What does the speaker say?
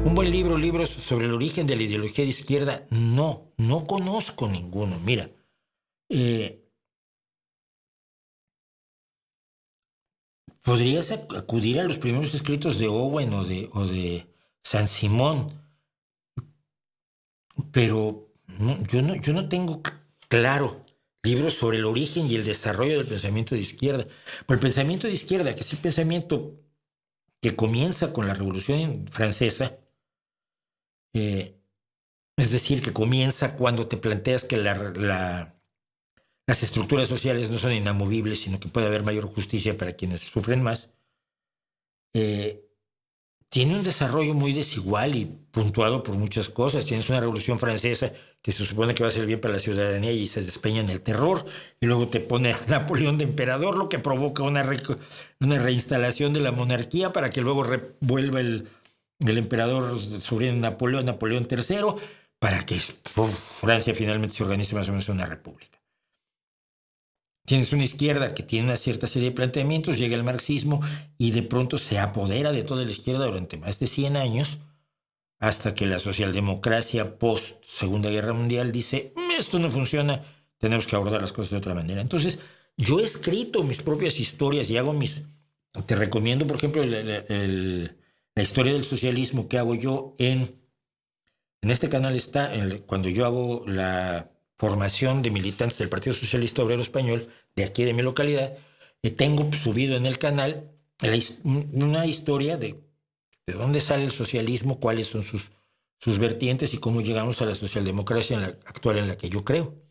Un buen libro, libros sobre el origen de la ideología de izquierda, no conozco ninguno. Mira, eh, podrías acudir a los primeros escritos de Owen o de San Simón, pero yo no tengo claro libros sobre el origen y el desarrollo del pensamiento de izquierda. Por el pensamiento de izquierda, que es el pensamiento que comienza con la Revolución Francesa, eh, es decir, que comienza cuando te planteas que las estructuras sociales no son inamovibles, sino que puede haber mayor justicia para quienes sufren más, eh, tiene un desarrollo muy desigual y puntuado por muchas cosas. Tienes una revolución francesa que se supone que va a ser bien para la ciudadanía y se despeña en el terror, y luego te pone a Napoleón de emperador, lo que provoca una reinstalación de la monarquía para que luego vuelva el emperador sobre Napoleón III, para que Francia finalmente se organice más o menos en una república. Tienes una izquierda que tiene una cierta serie de planteamientos, llega el marxismo y de pronto se apodera de toda la izquierda durante más de 100 años, hasta que la socialdemocracia post Segunda Guerra Mundial dice, esto no funciona, tenemos que abordar las cosas de otra manera. Entonces, yo he escrito mis propias historias y hago te recomiendo, por ejemplo, la historia del socialismo que hago yo en este canal está, cuando yo hago la formación de militantes del Partido Socialista Obrero Español, de aquí de mi localidad, tengo subido en el canal una historia de dónde sale el socialismo, cuáles son sus vertientes y cómo llegamos a la socialdemocracia actual en la que yo creo.